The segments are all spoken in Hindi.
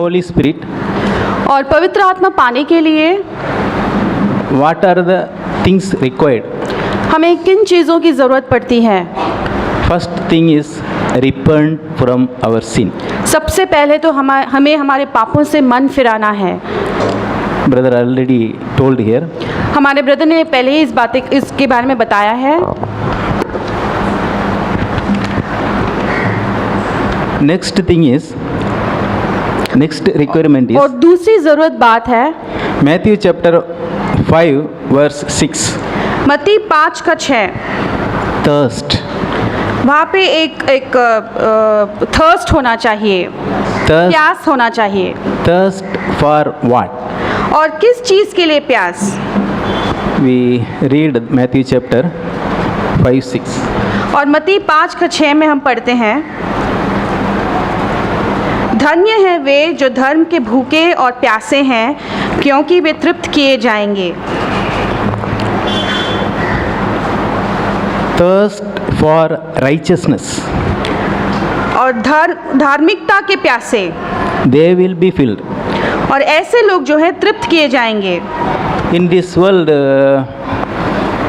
Holy Spirit, और पवित्र आत्मा पाने के लिए what are the things required? हमें किन चीज़ों की ज़रूरत पड़ती है? First thing is repent from our sin. सबसे पहले तो हमें हमारे पापों से मन फिराना है। Brother already told here. हमारे ब्रदर ने पहले ही इसके बारे में बताया है। Next thing is, next requirement और is दूसरी ज़रूरत बात है Matthew chapter 5 verse 6. मत्ती 5:6। Thirst. वहाँ पे एक थर्स्ट होना चाहिए, Thirst, प्यास होना चाहिए। thirst for what? और किस चीज़ के लिए प्यास? We read Matthew chapter 5:6. और मत्ती 5:6 में हम पढ़ते हैं, धन्य हैं वे जो धर्म के भूखे और प्यासे हैं, क्योंकि वे तृप्त किए जाएंगे। Thirst for righteousness. और धार्मिकता के प्यासे, They will be filled. और ऐसे लोग जो हैं तृप्त किए जाएंगे। In this world,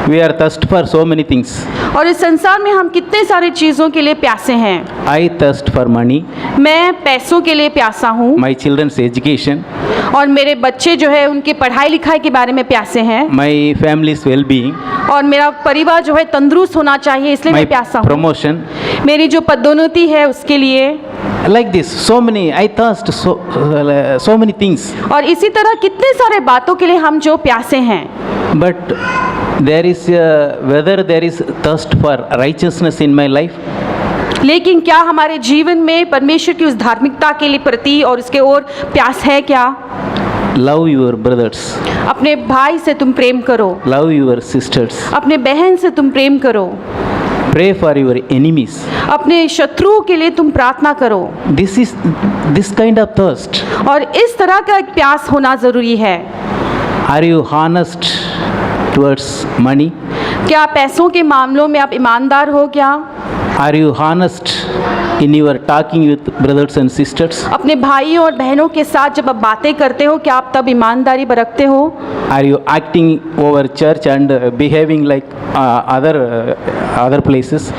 we are thirst for so many things. और इस संसार में हम कितने सारी चीज़ों के लिए प्यासे हैं। I thirst for money, मैं पैसों के लिए प्यासा हूँ, my children's education, और मेरे बच्चे जो है उनके पढ़ाई लिखाई के बारे में प्यासे हैं, my family's well-being, और मेरा परिवार जो है तंदुरुस्त होना चाहिए, इसलिए my मैं प्यासा हूँ। promotion. मेरी जो पदोन्नति है उसके लिए, Like this, so many, I thirst so many things. और इसी तरह कितने सारे बातों के लिए हम जो प्यासे हैं। But there is whether there is thirst for righteousness in my life. लेकिन क्या हमारे जीवन में परमेश्वर की उस धार्मिकता के लिए प्रति और उसके ओर प्यास है क्या? Love your brothers, अपने भाई से तुम प्रेम करो, love your sisters, अपने बहन से तुम प्रेम करो, pray for your enemies. अपने शत्रुओं के लिए तुम प्रार्थना करो। This kind of thirst. और इस तरह का एक प्यास होना ज़रूरी है। Are you honest towards money? क्या पैसों के मामलों में आप ईमानदार हो क्या? Are you honest in your talking with brothers and sisters? अपने भाइयों और बहनों के साथ जब आप बातें करते हो, क्या आप तब ईमानदारी बरतते हो? Are you acting over church and behaving like other places?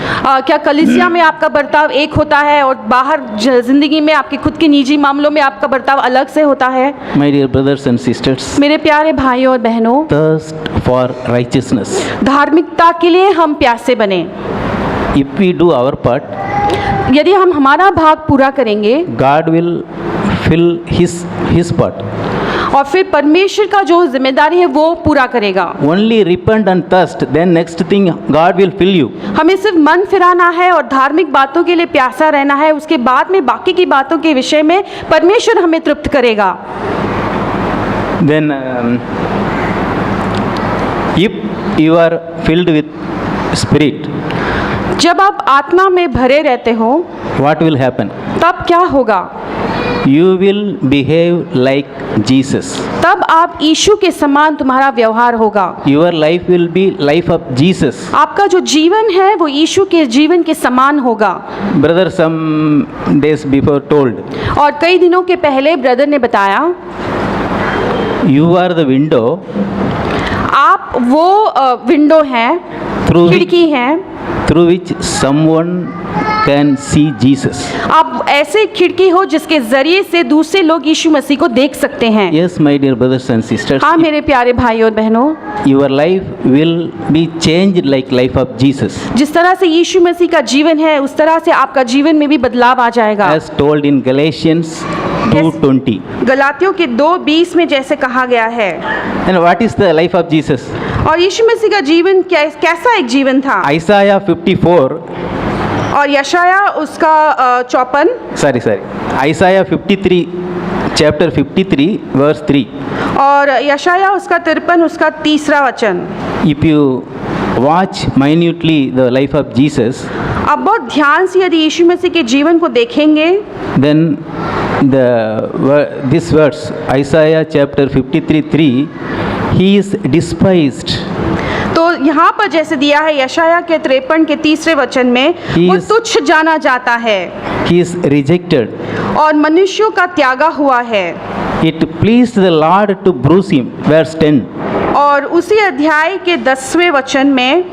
क्या कलीसिया में आपका बर्ताव एक होता है और बाहर ज़िंदगी में आपके खुद के निजी मामलों में आपका बर्ताव अलग से होता है? My dear brothers and sisters, मेरे प्यारे भाइयों और बहनों, thirst for righteousness. धार्मिकता के लिए हम प्यासे बने। If we do our part, यदि हम हमारा भाग पूरा करेंगे, God will fill his part. और फिर परमेश्वर का जो जिम्मेदारी है वो पूरा करेगा। Only repent and thirst, then next thing God will fill you. हमें सिर्फ मन फिराना है और धार्मिक बातों के लिए प्यासा रहना है, उसके बाद में बाकी की बातों के विषय में परमेश्वर हमें तृप्त करेगा। Then if you are filled with spirit, जब आप आत्मा में भरे रहते हो, what will happen? तब क्या होगा? You will behave like Jesus. तब आप यीशु के समान तुम्हारा व्यवहार होगा। Your life will be life of Jesus. आपका जो जीवन है वो यीशु के जीवन के समान होगा। Brother some days before told, और कई दिनों के पहले ब्रदर ने बताया, you are the window आप वो विंडो हैं, through खिड़की हैं, through which someone can see Jesus. आप ऐसे खिड़की हो जिसके जरिए से दूसरे लोग यीशु मसीह को देख सकते हैं। Yes, my dear brothers and sisters, हाँ मेरे प्यारे भाई और बहनों, your life will be changed like life of Jesus. जिस तरह से यीशु मसीह का जीवन है उस तरह से आपका जीवन में भी बदलाव आ जाएगा। As told in Galatians 2:20. गलातियों के 2:20 में जैसे कहा गया है। And what is the life of Jesus? और यीशु मसीह का जीवन कैसा एक जीवन था? Isaiah 54. और यशाया उसका 54, Sorry. Isaiah 53, chapter 53, verse 3. और यशाया उसका 53 उसका 3 वचन। If you watch minutely the life of Jesus, आप बहुत ध्यान से यदि यीशु मसीह के जीवन को देखेंगे, then this verse, Isaiah chapter 53:3, he is despised. तो तो यहाँ पर जैसे दिया है यशाया के 53 के 3 वचन में, वो is- तुच्छ जाना जाता है He is rejected. और मनुष्यों का त्यागा हुआ है। It pleased the Lord to bruise him. Verse 10. और उसी अध्याय के 10वें वचन में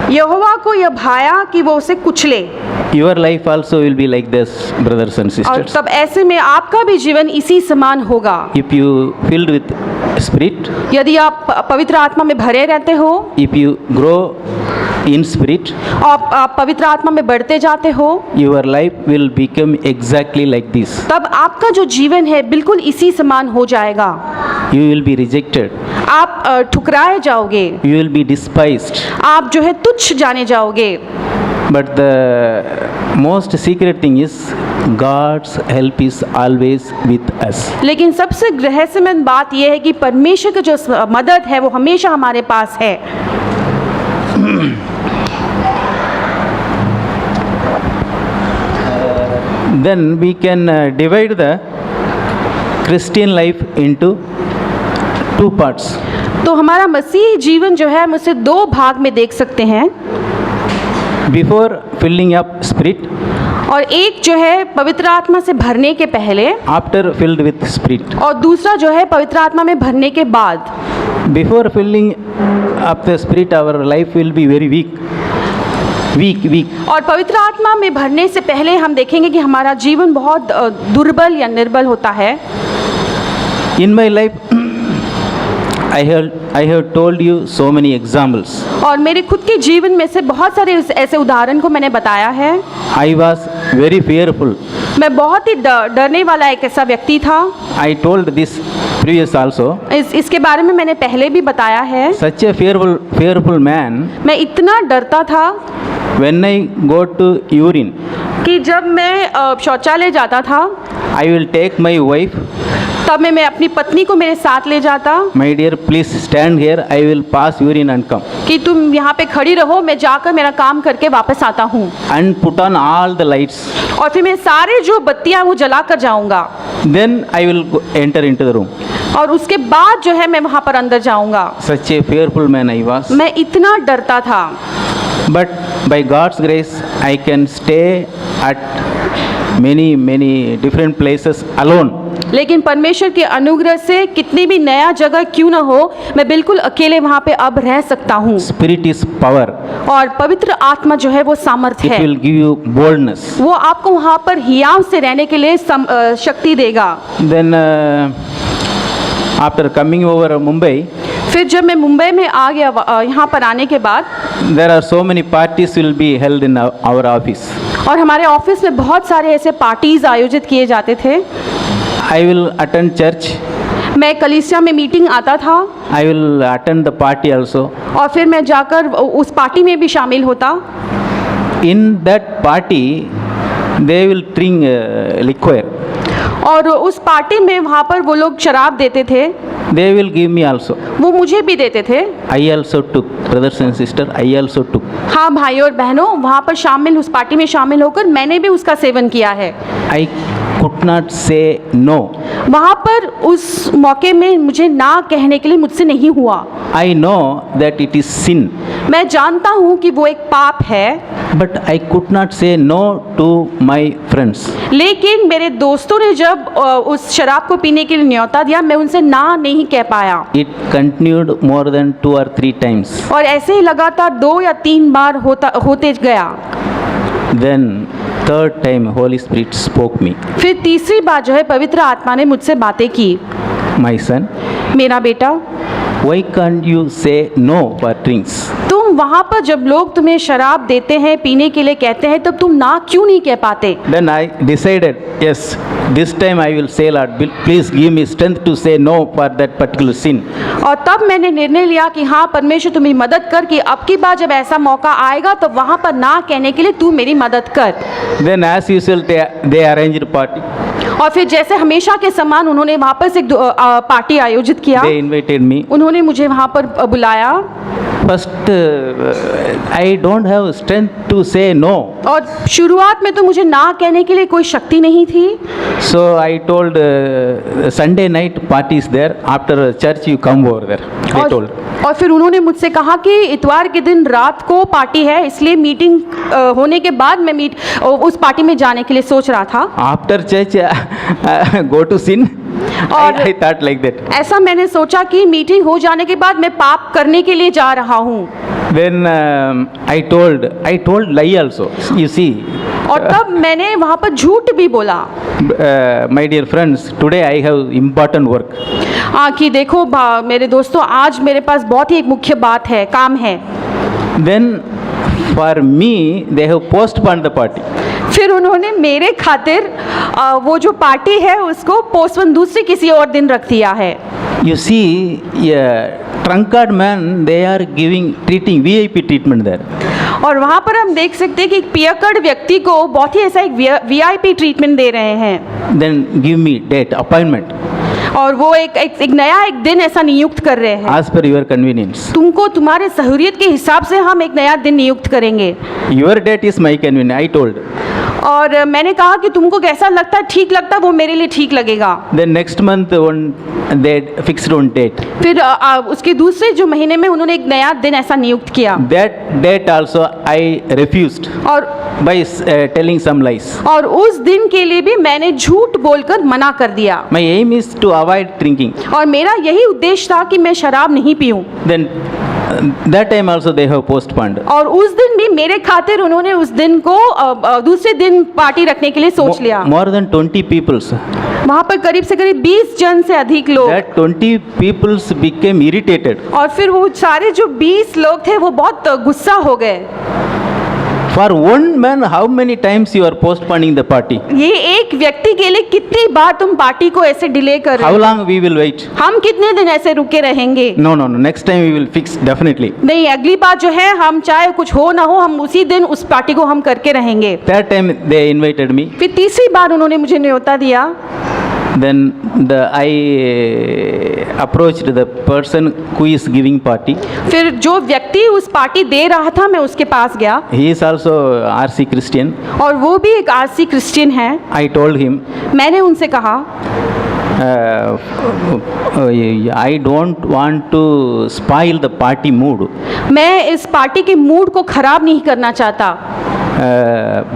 यहोवा को यह भाया कि वो उसे कुचले। Your life also will be like this, brothers and और sisters. तब ऐसे में आपका भी जीवन इसी समान होगा। If you filled with Spirit, यदि आप पवित्र आत्मा में भरे रहते हो if you grow in Spirit, और आप पवित्र आत्मा में बढ़ते जाते हो, your life will become exactly like this. तब आपका जो जीवन है बिल्कुल इसी समान हो जाएगा। You will be rejected. आप ठुकराए जाओगे, You will be despised. आप जो है तुच्छ जाने जाओगे। But the most secret thing is God's help is always with us. लेकिन सबसे रहस्यमय बात यह है कि परमेश्वर की जो मदद है वो हमेशा हमारे पास है। Then we can divide the Christian life into two parts. तो हमारा मसीह जीवन जो है हम उसे 2 भाग में देख सकते हैं। Before filling up Spirit, और एक जो है पवित्र आत्मा से भरने के पहले, after filled with Spirit. और दूसरा जो है पवित्र आत्मा में भरने के बाद। Before filling up the Spirit, our life will be very weak. और पवित्र आत्मा में भरने से पहले हम देखेंगे कि हमारा जीवन बहुत दुर्बल या निर्बल होता है। In my life, I have told you so many examples. और मेरे खुद के जीवन में से बहुत सारे ऐसे उदाहरण को मैंने बताया है। I was very fearful. मैं बहुत ही डरने वाला एक ऐसा व्यक्ति था। I told this previous also. इसके बारे में मैंने पहले भी बताया है। Such a fearful man. मैं इतना डरता था When I go to urine, कि जब मैं शौचालय जाता था I will take my wife. तब मैं अपनी पत्नी को मेरे साथ ले जाता My dear, please stand here. I will pass urine and come. कि तुम यहाँ पे खड़ी रहो, मैं जाकर मेरा काम करके वापस आता हूँ। And put on all the lights. और फिर मैं सारे जो बत्तियाँ वो जला कर जाऊँगा। Then I will enter into the room. और उसके बाद जो है मैं वहाँ पर अंदर जाऊँगा। Such a fearful man I was. मैं इतना डरता था। But by God's grace, I can stay at many different places alone. लेकिन परमेश्वर के अनुग्रह से कितनी भी नया जगह क्यों ना हो, मैं बिल्कुल अकेले वहाँ पे अब रह सकता हूँ। Spirit is power. और पवित्र आत्मा जो है वो सामर्थ्य It है। will give you boldness. वो आपको वहाँ पर हियाव से रहने के लिए शक्ति देगा। Then after coming over Mumbai, फिर जब मैं मुंबई में आ गया, यहाँ पर आने के बाद there are so many parties will be held in our office. और हमारे ऑफिस में बहुत सारे ऐसे पार्टीज आयोजित किए जाते थे। I will attend church. मैं कलीसिया में मीटिंग आता था I will attend the party also. और फिर मैं जाकर उस पार्टी में भी शामिल होता। In that party, they will drink liquor. और उस पार्टी में वहाँ पर वो लोग शराब देते थे। They will give me also. वो मुझे भी देते थे। I also took, brothers and sisters, I also took. हाँ भाई और बहनों, वहाँ पर शामिल, उस पार्टी में शामिल होकर मैंने भी उसका सेवन किया है। I could not say no. वहाँ पर उस मौके में मुझे ना कहने के लिए मुझसे नहीं हुआ। I know that it is sin. मैं जानता हूँ कि वो एक पाप है। But I could not say no to my friends. लेकिन मेरे दोस्तों ने जब उस शराब को पीने के लिए न्योता दिया, मैं उनसे ना नहीं कह पाया। It continued more than 2 or 3 times. और ऐसे ही लगातार 2 या 3 बार होते गया। Then third time Holy Spirit spoke me. फिर तीसरी बार जो है पवित्र आत्मा ने मुझसे बातें की। My son, मेरा बेटा, why can't you say no for drinks? तुम वहाँ पर जब लोग तुम्हें शराब देते हैं, पीने के लिए कहते हैं, तब तुम ना क्यों नहीं कह पाते? Then I decided, yes, this time I will say, Lord, please give me strength to say no for that particular sin. और तब मैंने निर्णय लिया कि हाँ परमेश्वर तुम्हें मदद कर, कि अब की बार जब ऐसा मौका आएगा तो वहाँ पर ना कहने के लिए तू मेरी मदद कर। Then as usual they arranged a party. और फिर जैसे हमेशा के समान उन्होंने वहाँ पर एक पार्टी आयोजित किया। They invited me. उन्होंने मुझे वहाँ पर बुलाया। First, I don't have strength to say no. और शुरुआत में तो मुझे ना कहने के लिए कोई शक्ति नहीं थी। So I told Sunday night party is there. After church you come over there. They told. और फिर उन्होंने मुझसे कहा कि इतवार के दिन रात को पार्टी है, इसलिए मीटिंग होने के बाद मैं उस पार्टी में जाने के लिए सोच रहा था। After church go to sin. और I thought like that. ऐसा मैंने सोचा कि मीटिंग हो जाने के बाद मैं पाप करने के लिए जा रहा हूँ। Then I told lie also. You see. और तब मैंने वहाँ पर झूठ भी बोला। My dear friends, today I have important work. कि देखो मेरे दोस्तों, आज मेरे पास बहुत ही एक मुख्य बात है, काम है। Then for me they have postponed the party. फिर उन्होंने मेरे खातिर वो जो पार्टी है उसको पोस्टपोन दूसरे किसी और दिन रख दिया है। You see, drunkard man they are treating VIP treatment there. और वहाँ पर हम देख सकते हैं कि एक पियक्कड़ व्यक्ति को बहुत ही ऐसा एक VIP ट्रीटमेंट दे रहे हैं। Then give me date appointment. और वो एक नया एक दिन ऐसा नियुक्त कर रहे हैं। As per your convenience. तुमको तुम्हारे सहूलियत के हिसाब से हम एक नया दिन नियुक्त करेंगे। Your date is my convenience. I told. और मैंने कहा कि तुमको कैसा लगता है, ठीक लगता है, वो मेरे लिए ठीक लगेगा। Then next month one they fixed on date. फिर उसके दूसरे जो महीने में उन्होंने एक नया दिन ऐसा नियुक्त किया। That date also I refused. और by telling some lies. और उस दिन के लिए भी मैंने झूठ बोलकर मना कर दिया। My aim is to avoid drinking. और मेरा यही उद्देश्य था कि मैं शराब नहीं पीऊं। Then that time also they have postponed. और उस दिन भी मेरे खातिर उन्होंने उस दिन को दूसरे दिन पार्टी रखने के लिए सोच लिया। More than 20 people. वहाँ पर करीब से करीब 20 जन से अधिक लोग। That 20 people became irritated. और फिर वो सारे जो 20 लोग थे वो बहुत गुस्सा हो गए। For one man, how many times you are postponing the party? ये एक व्यक्ति के लिए कितनी बार तुम पार्टी को ऐसे डिले कर रहे How हो? long we will wait? हम कितने दिन ऐसे रुके रहेंगे? No. Next time we will fix definitely. नहीं, अगली बार जो है हम चाहे कुछ हो ना हो, हम उसी दिन उस पार्टी को हम करके रहेंगे। That time they invited me. फिर तीसरी बार उन्होंने मुझे न्योता दिया। Then I approached the person who is giving party. फिर जो व्यक्ति उस पार्टी दे रहा था मैं उसके पास गया। He is also RC Christian. और वो भी एक RC क्रिश्चियन है। I told him. मैंने उनसे कहा I don't want to spoil the party mood. मैं इस पार्टी के मूड को खराब नहीं करना चाहता।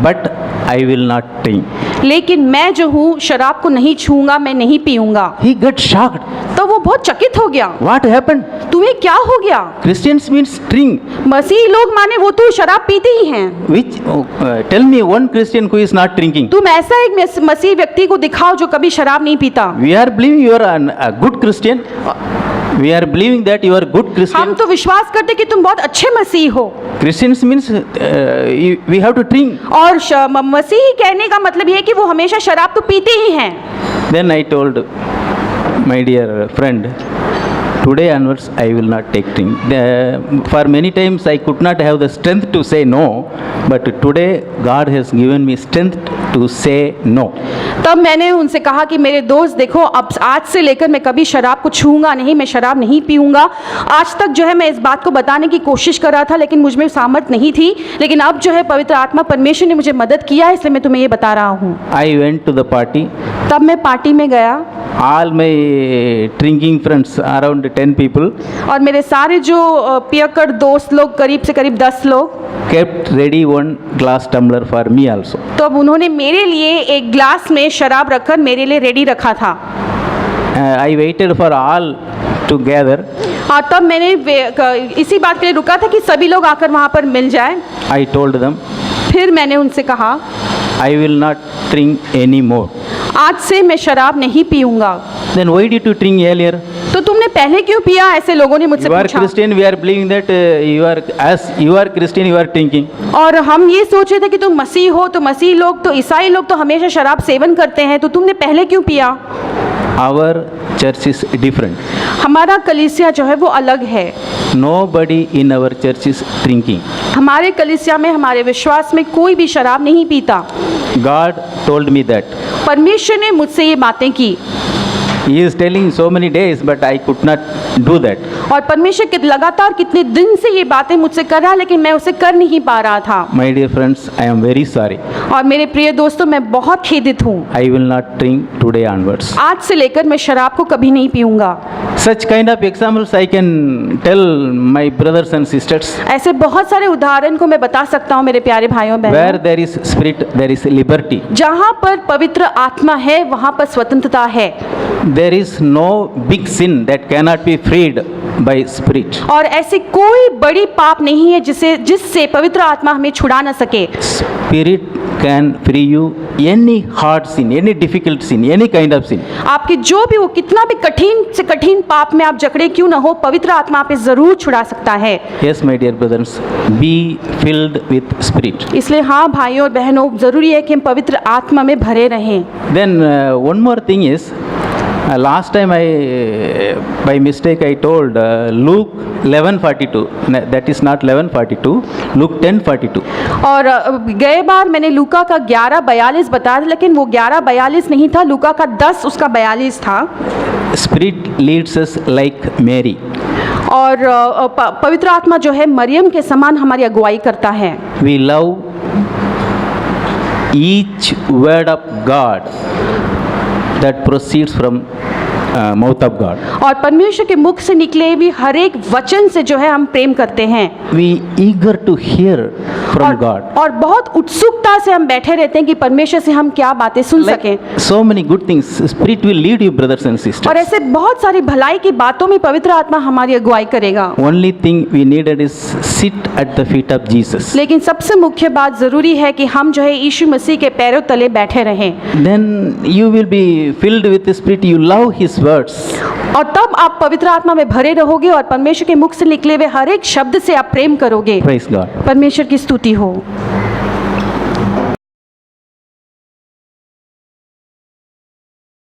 But I will not drink. लेकिन मैं जो हूँ शराब को नहीं छूऊंगा, मैं नहीं पीऊंगा। He got shocked. तो वो बहुत चकित हो गया। What happened? तुम्हें क्या हो गया? Christians means drink. मसीही लोग माने वो तो शराब पीते ही हैं। Which tell me one Christian who is not drinking. तुम ऐसा एक मसीही व्यक्ति को दिखाओ जो कभी शराब नहीं पीता। We are believing you are a good Christian. We are believing that you are good Christian. हम तो विश्वास करते कि तुम बहुत अच्छे मसीह हो। Christians means we have to drink. और मसीही कहने का मतलब ये है कि वो हमेशा शराब तो पीते ही हैं। Then I told my dear friend, today onwards I will not take drink. For many times I could not have the strength to say no, but today God has given me strength to say no. तब मैंने उनसे कहा कि मेरे दोस्त देखो, अब आज से लेकर मैं कभी शराब को छूऊंगा नहीं, मैं शराब नहीं पीऊंगा। आज तक जो है मैं इस बात को बताने की कोशिश कर रहा था, लेकिन मुझ में सामर्थ्य नहीं थी, लेकिन अब जो है पवित्र आत्मा परमेश्वर ने मुझे मदद किया है, इसलिए मैं तुम्हें ये बता रहा हूँ। I went to the party. तब मैं पार्टी में गया। All my drinking friends, around 10 people, और मेरे सारे जो पियक्कड़ दोस्त लोग, करीब से करीब 10 लोग, kept ready one glass tumbler for me also. तो अब उन्होंने मेरे लिए एक ग्लास में शराब रखकर मेरे लिए रेडी रखा था। I waited for all to gather. हाँ, तब मैंने इसी बात के लिए रुका था कि सभी लोग आकर वहाँ पर मिल जाए। I told them, फिर मैंने उनसे कहा I will not drink anymore. आज से मैं शराब नहीं पीऊंगा। Then why did you drink earlier? तो तुमने पहले क्यों पिया? ऐसे लोगों ने मुझसे You are पूछा। Christian, we are believing that you are Christian, you are drinking. और हम ये सोच रहे थे कि तुम मसीह हो, तो मसीह लोग तो ईसाई लोग तो हमेशा शराब सेवन करते हैं, तो तुमने पहले क्यों पिया? Our church is different. हमारा कलीसिया जो है वो अलग है। Nobody in our church is drinking. हमारे कलीसिया में, हमारे विश्वास में कोई भी शराब नहीं पीता। God told me that. परमेश्वर ने मुझसे ये बातें की। He is telling so many days, but I could not do that. और परमेश्वर के लगातार कितने दिन से ये बातें मुझसे कर रहा है, लेकिन मैं उसे कर नहीं पा रहा था। My dear friends, I am very sorry. और मेरे प्रिय दोस्तों, मैं बहुत खेदित हूँ। I will not drink today onwards. आज से लेकर मैं शराब को कभी नहीं पीऊँगा। Such kind of examples I can tell my brothers and sisters. ऐसे बहुत सारे उदाहरण को मैं बता सकता हूँ मेरे प्यारे भाइयों Where बहनों। there is spirit, there is liberty. जहाँ पर पवित्र आत्मा है वहाँ पर स्वतंत्रता है। There is no big sin that cannot be freed by spirit. और ऐसी कोई बड़ी पाप नहीं है जिससे पवित्र आत्मा हमें छुड़ा न सके। Spirit can free you any hard sin, any difficult sin, any kind of sin. आपके जो भी वो कितना भी कठिन से कठिन पाप में आप जकड़े क्यों न हो, पवित्र आत्मा आप जरूर छुड़ा सकता है। Yes, my dear brothers, be filled with spirit. इसलिए हाँ भाइयों और बहनों, जरूरी है कि हम पवित्र आत्मा में भरे रहें। Then one more thing is, last time by mistake I told Luke 11:42. That is not 11:42. Luke 10:42. और गए बार मैंने लूका का 11:42 बताया था, लेकिन वो 11:42 नहीं था, लूका का 10 उसका 42 था। Spirit leads us like Mary. और पवित्र आत्मा जो है मरियम के समान हमारी अगुवाई करता है। We love each word of God that proceeds from mouth of God. और परमेश्वर के मुख से निकले भी हर एक वचन से जो है हम प्रेम करते हैं। We eager to hear from God. और बहुत उत्सुकता से हम बैठे रहते हैं कि परमेश्वर से हम क्या बातें सुन Like सकें। so many good things, Spirit will lead you, brothers and और sisters. ऐसे बहुत सारी भलाई की बातों में पवित्र आत्मा हमारी अगुवाई करेगा। Only thing we needed is sit at the feet of Jesus. लेकिन सबसे मुख्य बात जरूरी है कि हम जो है यीशु मसीह के पैरों तले बैठे रहें। Then you will be filled with the Spirit. You love His words. और तब आप पवित्र आत्मा में भरे रहोगे और परमेश्वर के मुख से निकले हुए हर एक शब्द से आप प्रेम करोगे। Praise God. परमेश्वर की स्तुति हो।